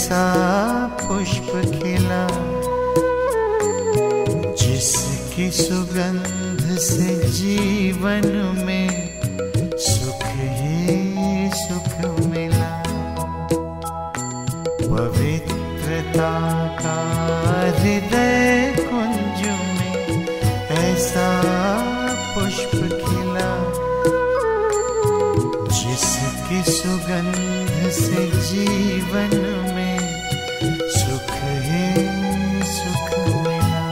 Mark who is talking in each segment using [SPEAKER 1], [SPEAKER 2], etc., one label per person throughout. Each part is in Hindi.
[SPEAKER 1] ऐसा पुष्प खिला जिसकी सुगंध से जीवन में सुख ही सुख मिला। पवित्रता का हृदय कुंज में ऐसा पुष्प खिला जिसकी सुगंध से जीवन में सुख ही सुख मिला।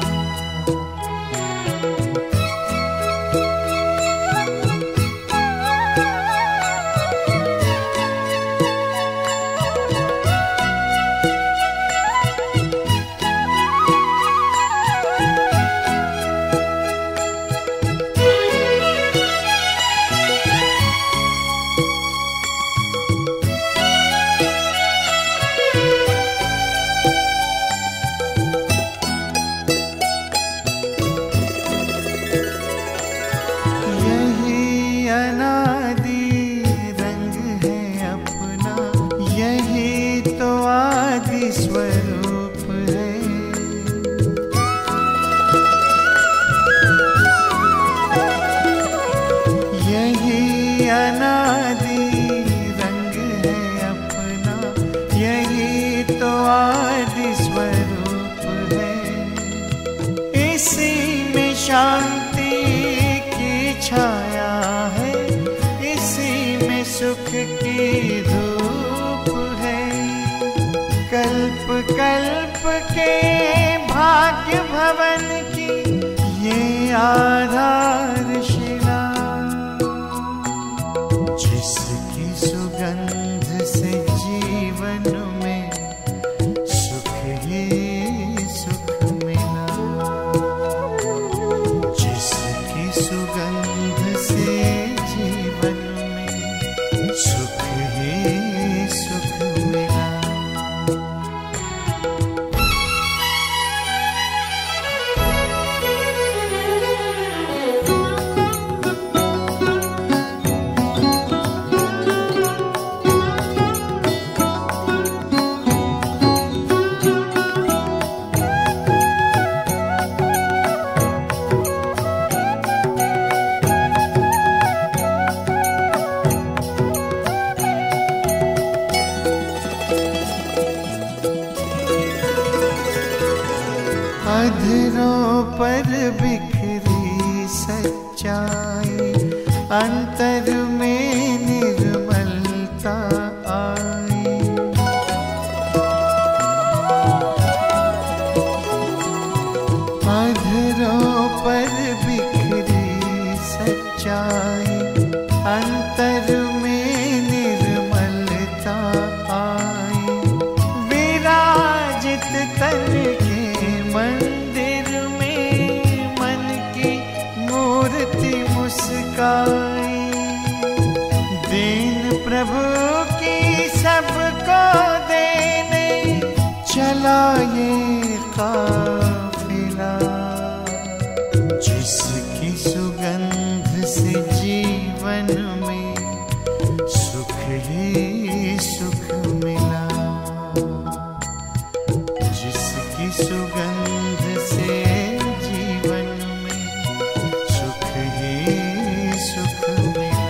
[SPEAKER 1] स्वरूप है यही अनादि रंग है अपना, यही तो आदि स्वरूप है। इसी में शांति की छाया है, इसी में सुख की धूप है। कल्प कल्प के भाग्य भवन की ये आधारशिला, जिसकी सुगंध से जीवन में सुख ही सुख मिला। जिसकी सुगंध से जीवन में सुख ही सुख मिला। अधरों पर बिखरी सच्चाई, अंतर में निर्मलता आई। अधरों पर बिखरी सच्चाई, अंतर में निर्मलता आई। विराजित तन के मंदिर में मन की मूर्ति मुस्काई। दीन प्रभु की सबको देने चला ये काफिला, जिसकी सुगंध से जीवन में सुख ही सुख मिला। जिसकी सुगंध से जीवन में सुख ही सुख मिला।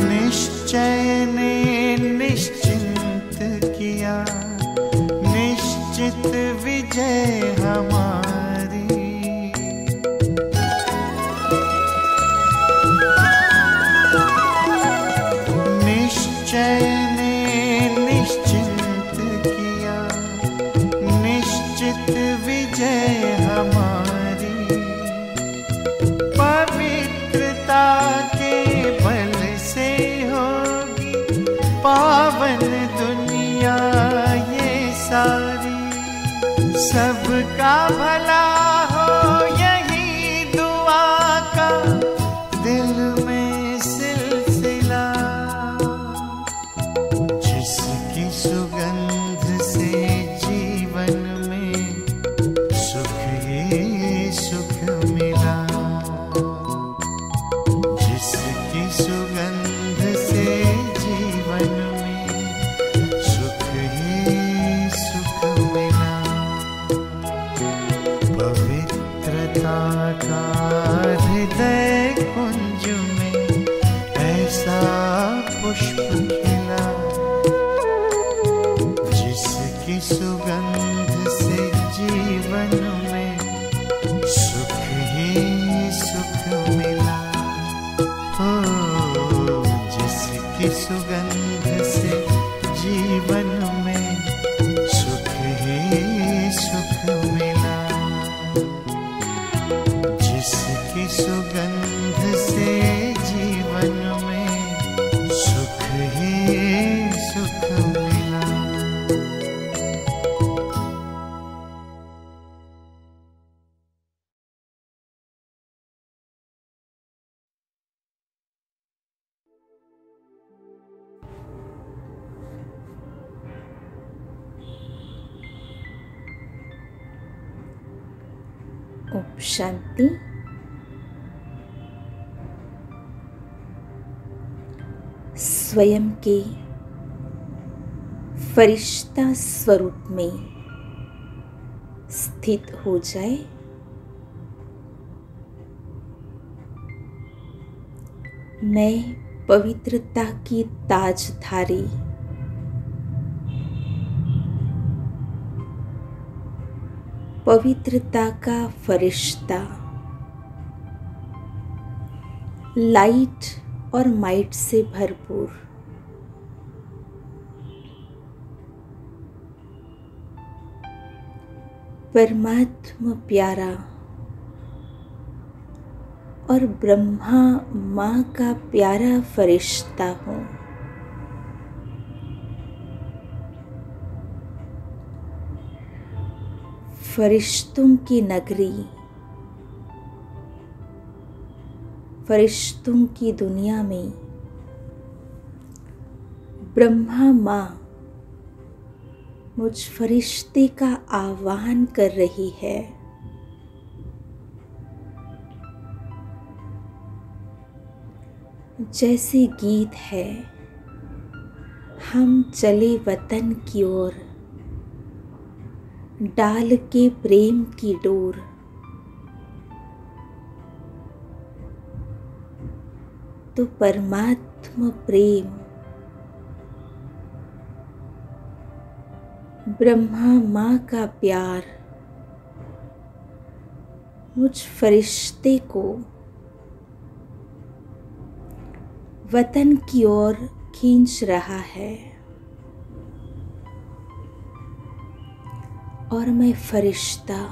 [SPEAKER 1] निश्चय ने निश्चिंत किया, निश्चित विजय हमारी। निश्चय ने निश्चिंत किया, निश्चित विजय हमारी। पवित्रता के बल से होगी पावन दुनिया ये सारी, सबका भला हो यही दुआ का दिल में सिलसिला। जिसकी सुगंध से जीवन में सुख ही सुख मिला, जिसकी सुगंध से जीवन में सुख ही सुख मिला। पवित्रता का हृदय कुंज में ऐसा पुष्प खिला, जिसकी सुगंध से जीवन में सुख ही सुख मिला। हो जिसकी सुगंध से जीवन में सुख ही सुख मिला, जिसकी सुगंध से जीवन में सुख ही सुख मिला।
[SPEAKER 2] ओम शांति। स्वयं के फरिश्ता स्वरूप में स्थित हो जाए। मैं पवित्रता की ताजधारी, पवित्रता का फरिश्ता, लाइट और माइट से भरपूर, परमात्मा प्यारा और ब्रह्मा माँ का प्यारा फरिश्ता हूँ। फरिश्तों की नगरी, फरिश्तों की दुनिया में ब्रह्मा माँ मुझ फरिश्ते का आह्वान कर रही है। जैसे गीत है, हम चले वतन की ओर, डाल के प्रेम की डोर। तो परमात्मा प्रेम ब्रह्मा माँ का प्यार मुझ फरिश्ते को वतन की ओर खींच रहा है। और मैं फरिश्ता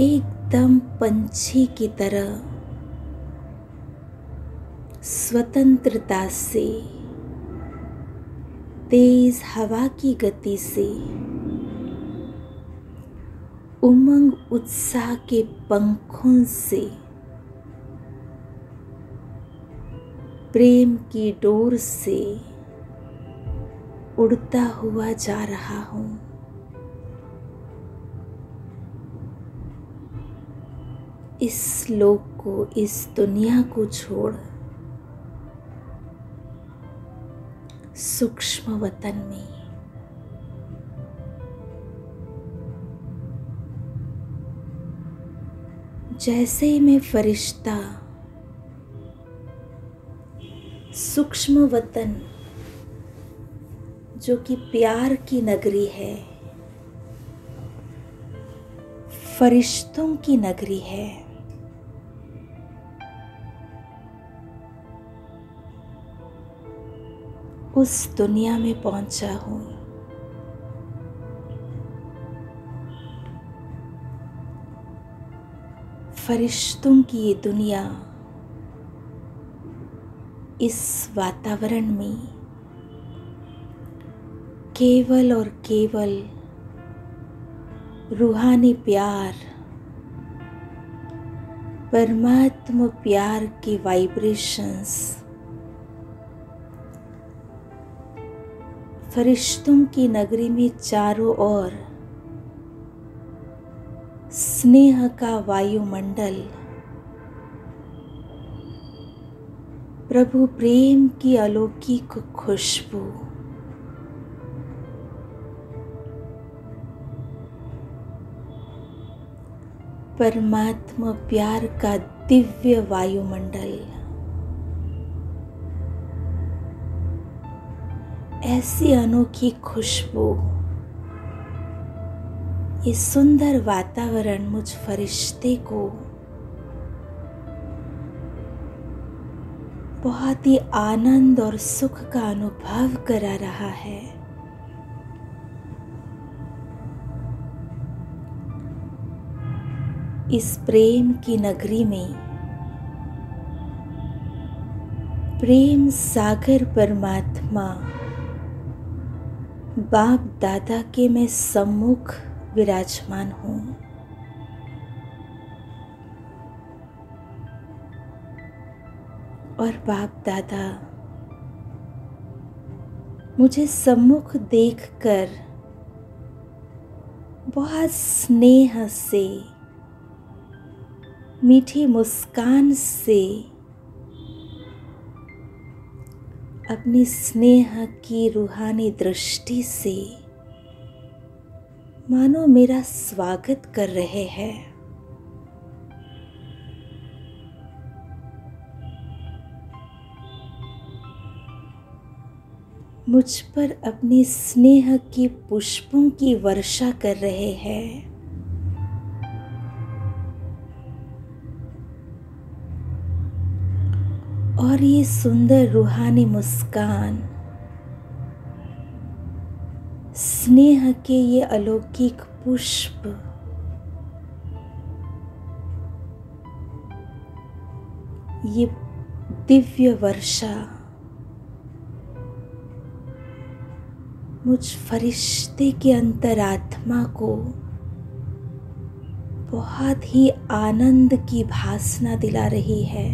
[SPEAKER 2] एकदम पंछी की तरह स्वतंत्रता से, तेज हवा की गति से, उमंग उत्साह के पंखों से, प्रेम की डोर से उड़ता हुआ जा रहा हूँ। इस लोक को, इस दुनिया को छोड़ सूक्ष्म वतन में जैसे ही मैं फरिश्ता सूक्ष्म वतन जो कि प्यार की नगरी है, फरिश्तों की नगरी है, उस दुनिया में पहुंचा हूं। फरिश्तों की ये दुनिया इस वातावरण में केवल और केवल रूहानी प्यार, परमात्मा प्यार के वाइब्रेशंस फरिश्तों की नगरी में चारों ओर स्नेह का वायुमंडल, प्रभु प्रेम की अलौकिक खुशबू, परमात्मा प्यार का दिव्य वायुमंडल, ऐसी अनोखी खुशबू, ये सुंदर वातावरण मुझ फरिश्ते को बहुत ही आनंद और सुख का अनुभव करा रहा है। इस प्रेम की नगरी में प्रेम सागर परमात्मा बाप दादा के मैं सम्मुख विराजमान हूँ। और बाप दादा मुझे सम्मुख देखकर बहुत स्नेह से, मीठी मुस्कान से अपनी स्नेह की रूहानी दृष्टि से मानो मेरा स्वागत कर रहे हैं। मुझ पर अपनी स्नेह की पुष्पों की वर्षा कर रहे हैं। और ये सुंदर रूहानी मुस्कान, स्नेह के ये अलौकिक पुष्प ये दिव्य वर्षा मुझ फरिश्ते के अंतरात्मा को बहुत ही आनंद की भासना दिला रही है।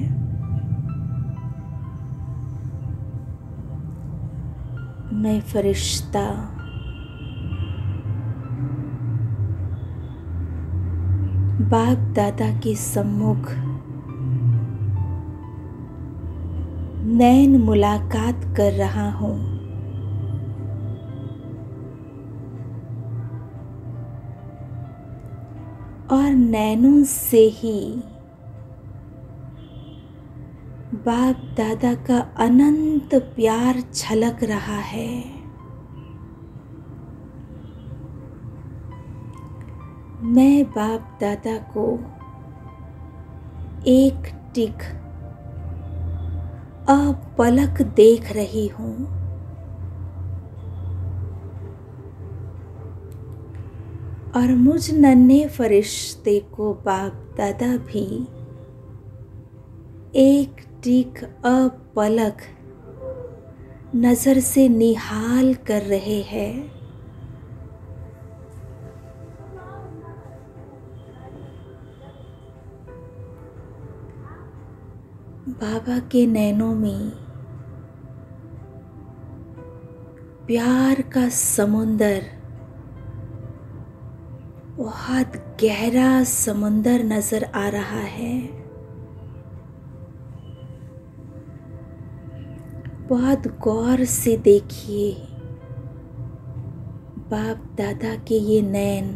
[SPEAKER 2] मैं फरिश्ता बाप दादा के सम्मुख नैन मुलाकात कर रहा हूँ। और नैनों से ही बाप दादा का अनंत प्यार छलक रहा है। मैं बाप दादा को एक टिक अपलक देख रही हूँ। और मुझ नन्हे फरिश्ते को बाप दादा भी एक टिक अपलक नजर से निहाल कर रहे हैं। बाबा के नैनों में प्यार का समुंदर, बहुत गहरा समुंदर नजर आ रहा है। बहुत गौर से देखिए, बाप दादा के ये नैन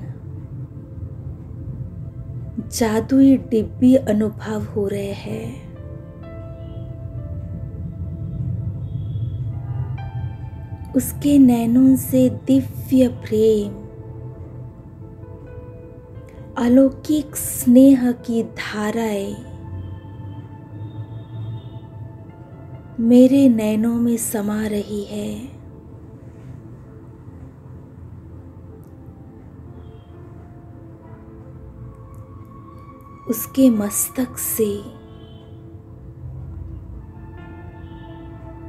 [SPEAKER 2] जादुई डिब्बी अनुभव हो रहे हैं। उसके नैनों से दिव्य प्रेम, अलौकिक स्नेह की धाराएं मेरे नैनों में समा रही है। उसके मस्तक से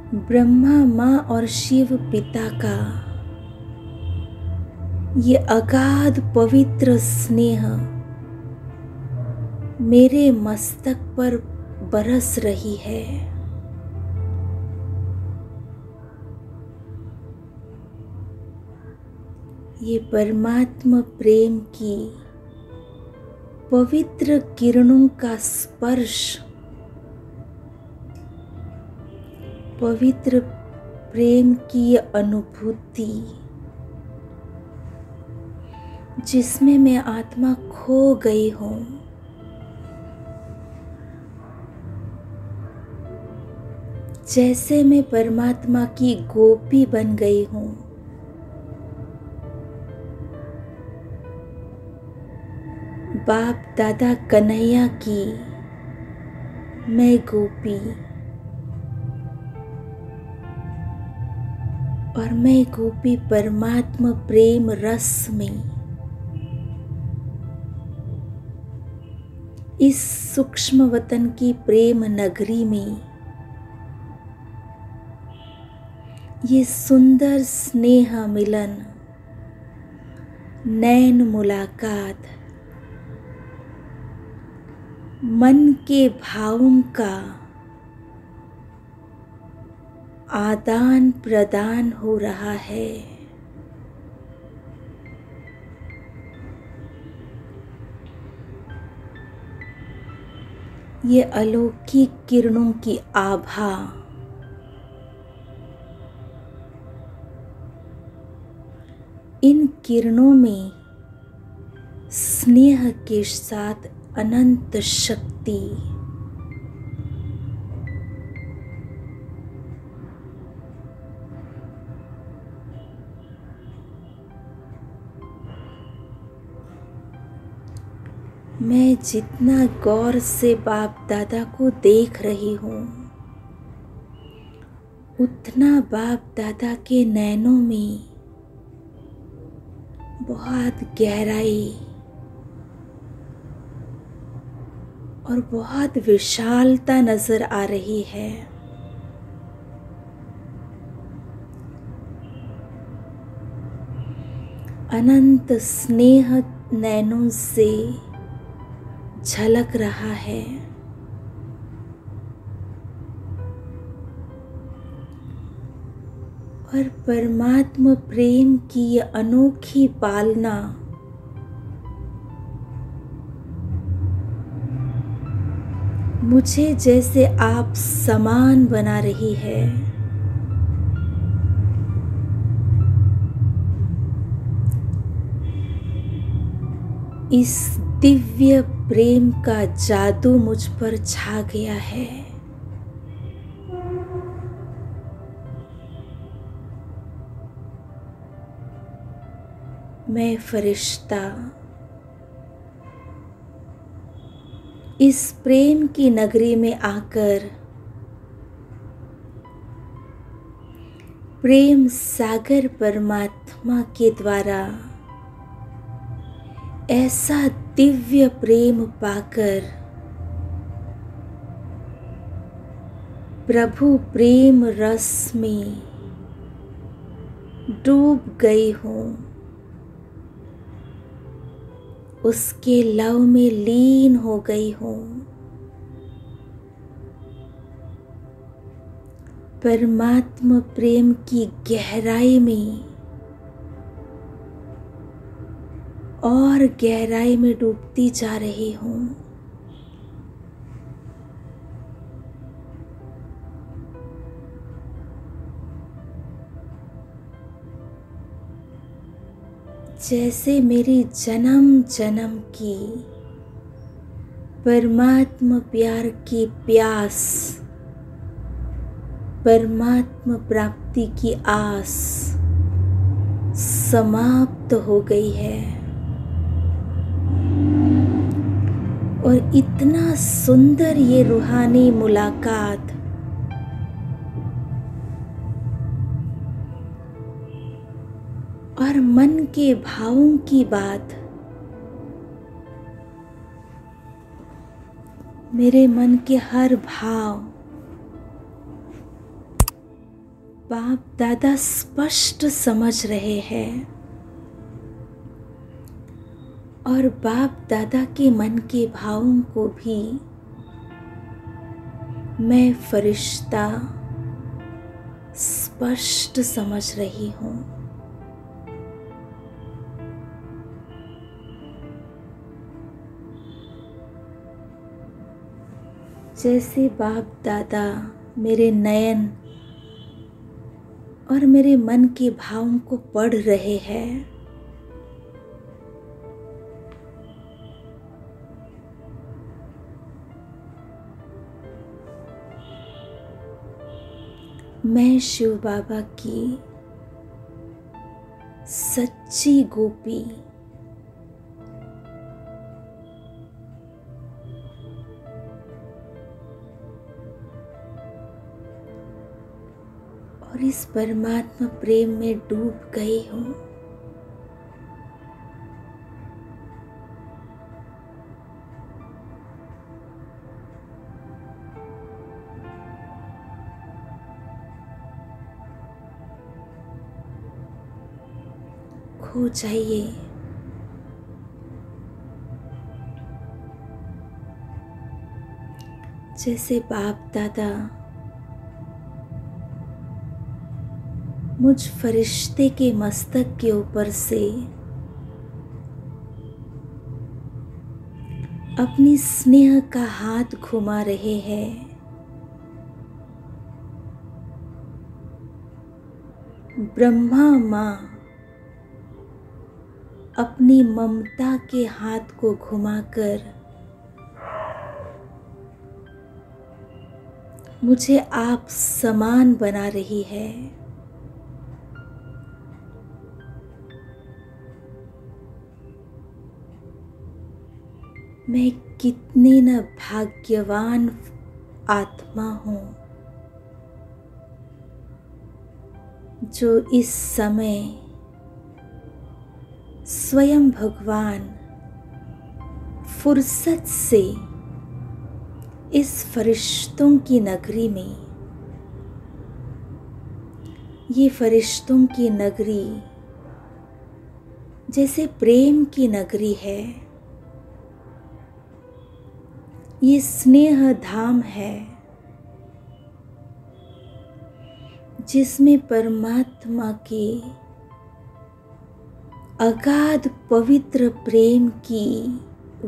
[SPEAKER 2] ब्रह्मा माँ और शिव पिता का ये अगाध पवित्र स्नेह मेरे मस्तक पर बरस रही है। ये परमात्मा प्रेम की पवित्र किरणों का स्पर्श, पवित्र प्रेम की अनुभूति जिसमें मैं आत्मा खो गई हूँ, जैसे मैं परमात्मा की गोपी बन गई हूँ। बाप दादा कन्हैया की मैं गोपी, और मैं गोपी परमात्मा प्रेम रस में इस सूक्ष्म वतन की प्रेम नगरी में ये सुंदर स्नेह मिलन, नैन मुलाकात, मन के भावों का आदान प्रदान हो रहा है। ये अलौकिक किरणों की आभा इन किरणों में स्नेह के साथ अनंत शक्ति, मैं जितना गौर से बाप दादा को देख रही हूँ, उतना बाप दादा के नैनों में बहुत गहराई और बहुत विशालता नजर आ रही है। अनंत स्नेह नैनों से झलक रहा है। और परमात्मा प्रेम की ये अनोखी पालना मुझे जैसे आप समान बना रही है। इस दिव्य प्रेम का जादू मुझ पर छा गया है। मैं फरिश्ता इस प्रेम की नगरी में आकर प्रेम सागर परमात्मा के द्वारा ऐसा दिव्य प्रेम पाकर प्रभु प्रेम रस में डूब गई हूँ, उसके लव में लीन हो गई हूँ। परमात्मा प्रेम की गहराई में और गहराई में डूबती जा रही हूँ। जैसे मेरी जन्म जन्म की परमात्मा प्यार की प्यास, परमात्मा प्राप्ति की आस समाप्त हो गई है। और इतना सुंदर ये रूहानी मुलाकात और मन के भावों की बात मेरे मन के हर भाव बाप दादा स्पष्ट समझ रहे हैं और बाप दादा के मन के भावों को भी मैं फरिश्ता स्पष्ट समझ रही हूँ। जैसे बाप दादा मेरे नयन और मेरे मन के भावों को पढ़ रहे हैं, मैं शिव बाबा की सच्ची गोपी और इस परमात्मा प्रेम में डूब गई हूँ। खो जाइए। जैसे बाप दादा मुझ फरिश्ते के मस्तक के ऊपर से अपनी स्नेह का हाथ घुमा रहे हैं, ब्रह्मा माँ अपनी ममता के हाथ को घुमाकर मुझे आप समान बना रही है। मैं कितनी न भाग्यवान आत्मा हूँ जो इस समय स्वयं भगवान फुर्सत से इस फरिश्तों की नगरी में, ये फरिश्तों की नगरी जैसे प्रेम की नगरी है, ये स्नेह धाम है जिसमें परमात्मा के अगाध पवित्र प्रेम की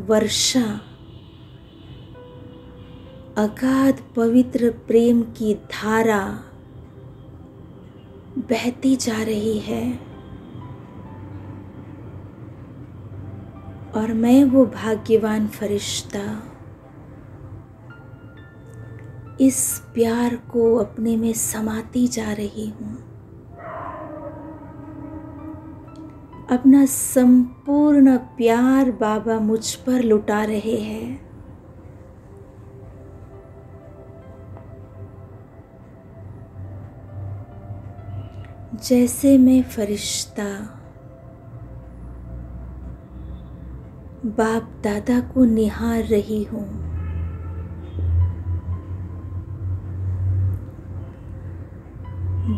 [SPEAKER 2] वर्षा, अगाध पवित्र प्रेम की धारा बहती जा रही है और मैं वो भाग्यवान फरिश्ता इस प्यार को अपने में समाती जा रही हूँ। अपना संपूर्ण प्यार बाबा मुझ पर लुटा रहे हैं। जैसे मैं फरिश्ता बाप दादा को निहार रही हूँ,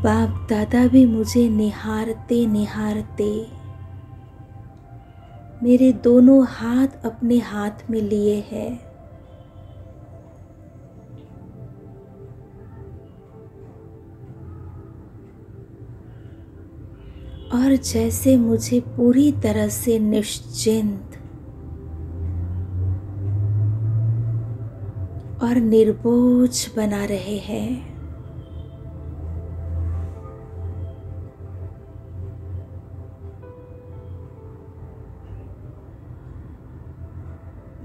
[SPEAKER 2] बाप दादा भी मुझे निहारते निहारते मेरे दोनों हाथ अपने हाथ में लिए हैं और जैसे मुझे पूरी तरह से निश्चिंत और निर्बोझ बना रहे हैं।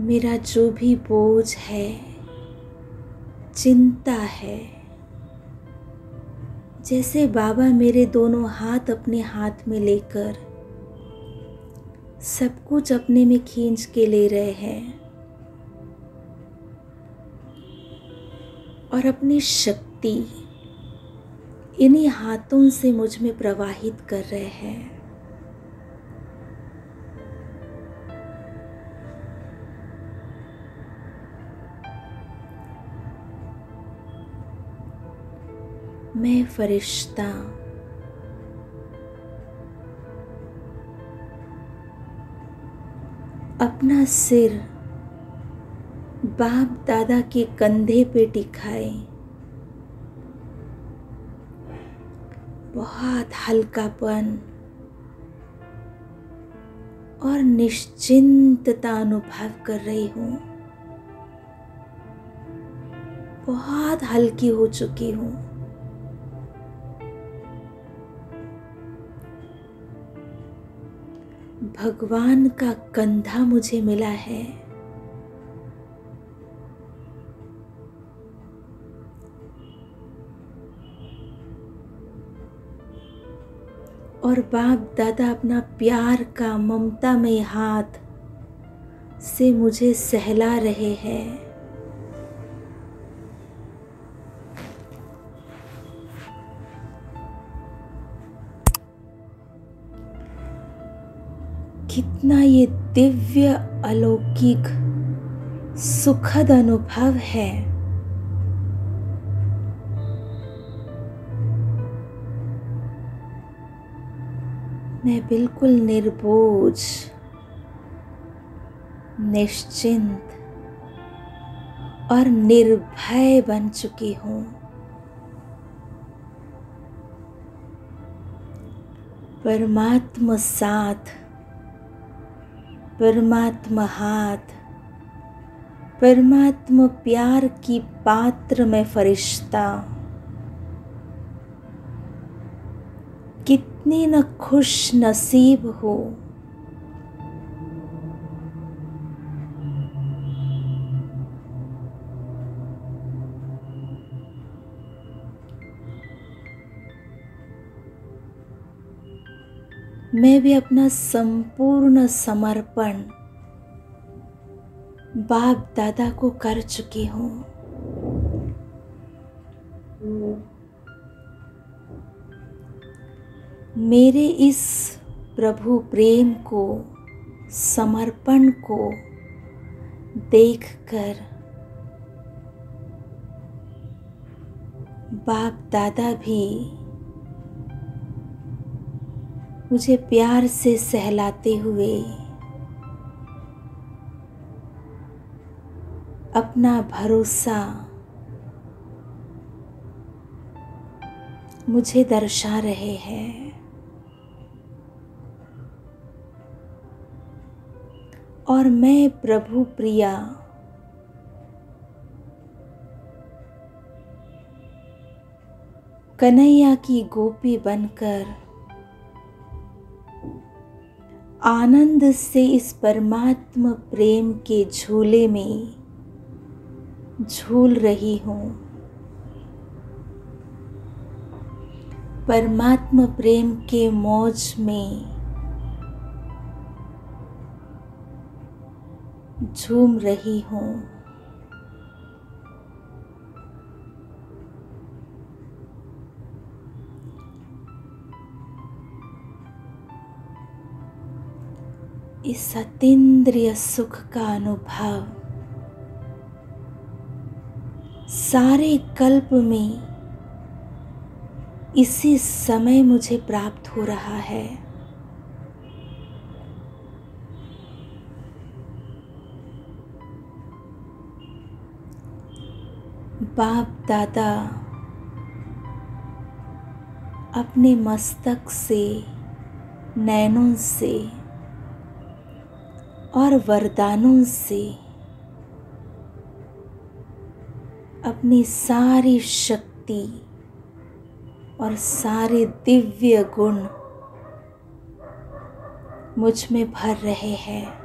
[SPEAKER 2] मेरा जो भी बोझ है, चिंता है, जैसे बाबा मेरे दोनों हाथ अपने हाथ में लेकर सब कुछ अपने में खींच के ले रहे हैं और अपनी शक्ति इन्हीं हाथों से मुझ में प्रवाहित कर रहे हैं। मैं फरिश्ता अपना सिर बाप दादा के कंधे पे टिकाए, बहुत हल्कापन और निश्चिंतता अनुभव कर रही हूँ। बहुत हल्की हो चुकी हूँ। भगवान का कंधा मुझे मिला है। और बाप दादा अपना प्यार का ममतामय हाथ से मुझे सहला रहे हैं। कितना ये दिव्य अलौकिक सुखद अनुभव है। मैं बिल्कुल निर्बोझ, निश्चिंत और निर्भय बन चुकी हूँ। परमात्मा साथ, परमात्मा हाथ, परमात्मा प्यार की पात्र में फरिश्ता। कितनी न खुश नसीब हो। मैं भी अपना संपूर्ण समर्पण बाप दादा को कर चुकी हूँ। मेरे इस प्रभु प्रेम को, समर्पण को देखकर बाप दादा भी मुझे प्यार से सहलाते हुए अपना भरोसा मुझे दर्शा रहे हैं। और मैं प्रभु प्रिया कन्हैया की गोपी बनकर आनंद से इस परमात्मा प्रेम के झूले में झूल रही हूँ। परमात्मा प्रेम के मौज में झूम रही हूँ। इस अतीन्द्रिय सुख का अनुभव सारे कल्प में इसी समय मुझे प्राप्त हो रहा है। बाप दादा अपने मस्तक से, नैनों से और वरदानों से अपनी सारी शक्ति और सारे दिव्य गुण मुझ में भर रहे हैं।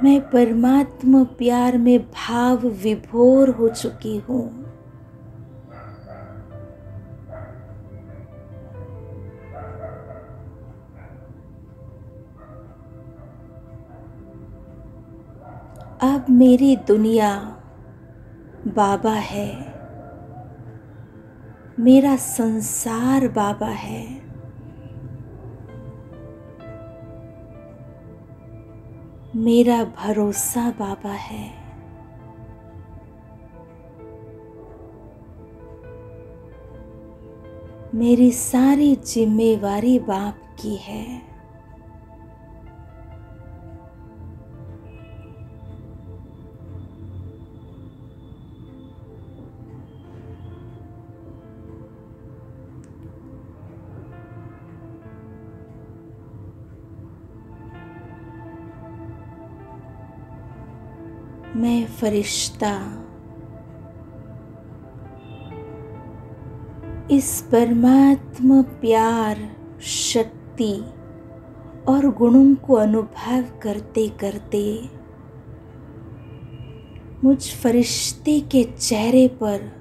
[SPEAKER 2] मैं परमात्मा प्यार में भाव विभोर हो चुकी हूँ। अब मेरी दुनिया बाबा है। मेरा संसार बाबा है। मेरा भरोसा बाबा है। मेरी सारी जिम्मेवारी बाप की है। मैं फरिश्ता इस परमात्मा प्यार, शक्ति और गुणों को अनुभव करते करते मुझ फरिश्ते के चेहरे पर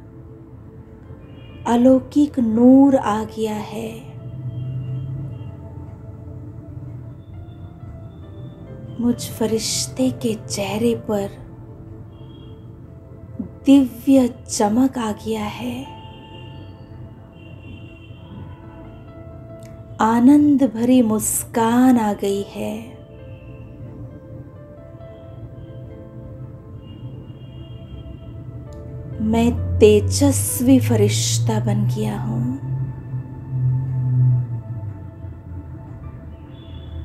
[SPEAKER 2] अलौकिक नूर आ गया है। मुझ फरिश्ते के चेहरे पर दिव्य चमक आ गया है। आनंद भरी मुस्कान आ गई है। मैं तेजस्वी फरिश्ता बन गया हूँ।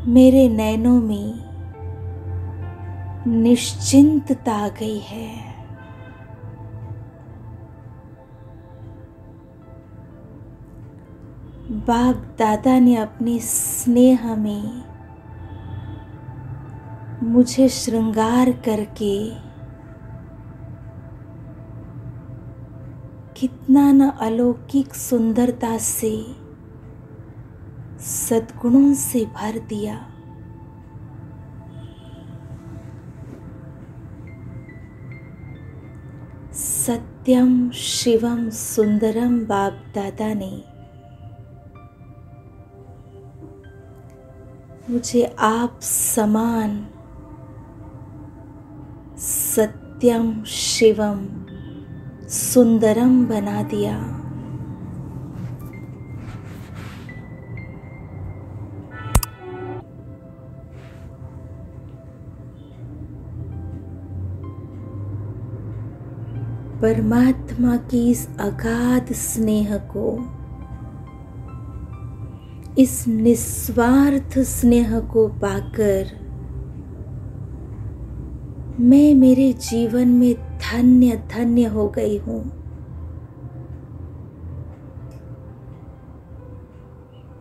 [SPEAKER 2] मेरे नैनों में निश्चिंतता आ गई है। बाप दादा ने अपने स्नेह में मुझे श्रृंगार करके कितना न अलौकिक सुंदरता से, सद्गुणों से भर दिया। सत्यम शिवम सुंदरम बाप दादा ने मुझे आप समान सत्यम शिवम सुंदरम बना दिया। परमात्मा की इस अगाध स्नेह को, इस निस्वार्थ स्नेह को पाकर मैं मेरे जीवन में धन्य धन्य हो गई हूँ।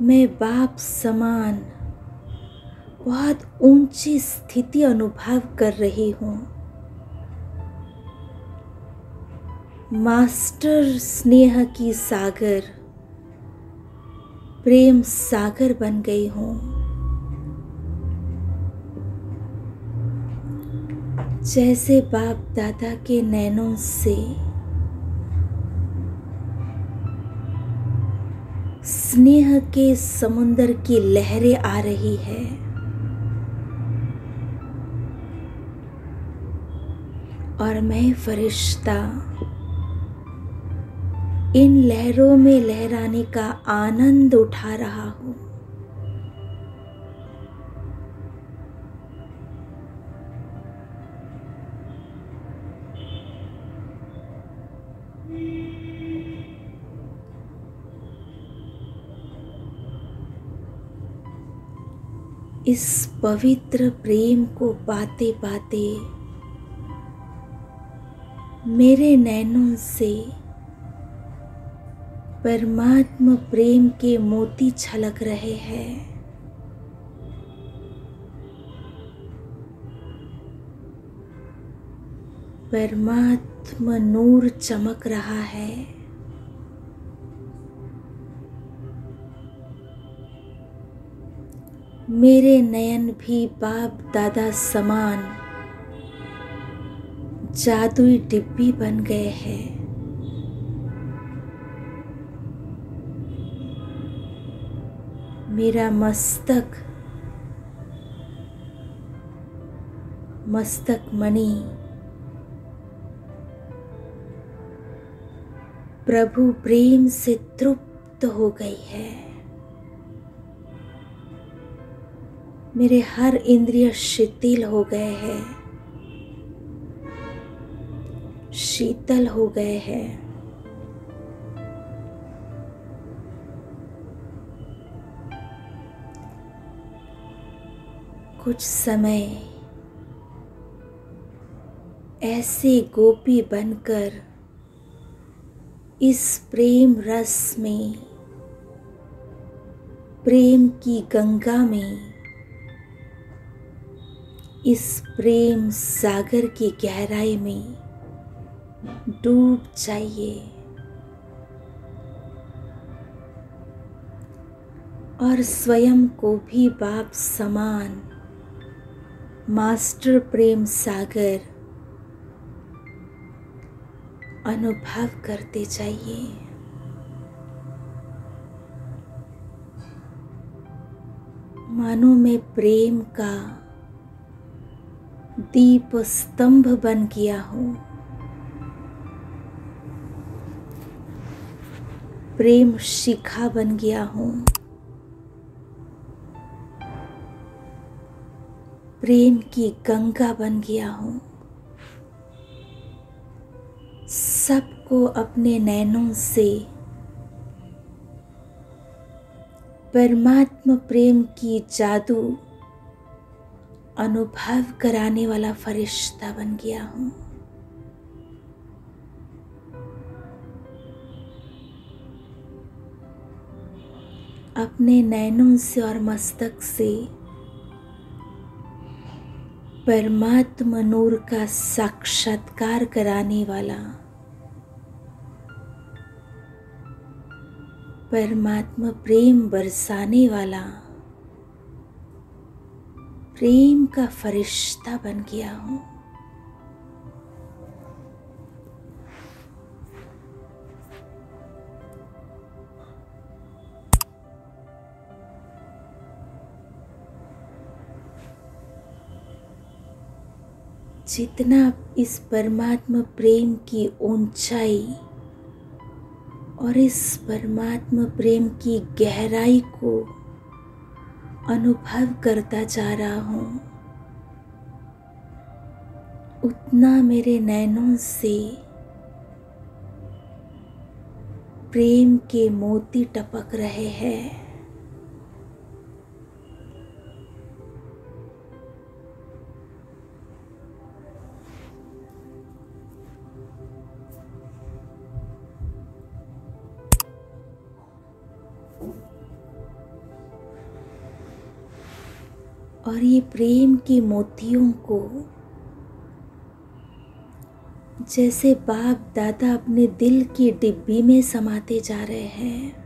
[SPEAKER 2] मैं बाप समान बहुत ऊंची स्थिति अनुभव कर रही हूँ। मास्टर स्नेह की सागर, प्रेम सागर बन गई हूँ। जैसे बाप दादा के नैनों से स्नेह के समुंदर की लहरें आ रही है, और मैं फरिश्ता इन लहरों में लहराने का आनंद उठा रहा हूँ। इस पवित्र प्रेम को पाते पाते मेरे नैनों से परमात्मा प्रेम के मोती छलक रहे हैं। परमात्मा नूर चमक रहा है। मेरे नयन भी बाप दादा समान जादुई डिब्बी बन गए हैं। मेरा मस्तक मणि प्रभु प्रेम से तृप्त हो गई है। मेरे हर इंद्रिय शिथिल हो गए हैं, शीतल हो गए हैं। कुछ समय ऐसे गोपी बनकर इस प्रेम रस में, प्रेम की गंगा में, इस प्रेम सागर की गहराई में डूब जाइए और स्वयं को भी बाप समान मास्टर प्रेम सागर अनुभव करते जाइए। मानो मैं प्रेम का दीप स्तंभ बन गया हूँ। प्रेम शिखा बन गया हूँ। प्रेम की गंगा बन गया हूँ। सबको अपने नैनों से परमात्मा प्रेम की जादू अनुभव कराने वाला फरिश्ता बन गया हूँ। अपने नैनों से और मस्तक से परमात्मा नूर का साक्षात्कार कराने वाला, परमात्मा प्रेम बरसाने वाला प्रेम का फरिश्ता बन गया हूँ। जितना इस परमात्मा प्रेम की ऊंचाई और इस परमात्मा प्रेम की गहराई को अनुभव करता जा रहा हूँ, उतना मेरे नैनों से प्रेम के मोती टपक रहे हैं। और ये प्रेम के मोतियों को जैसे बाप दादा अपने दिल की डिब्बी में समाते जा रहे हैं,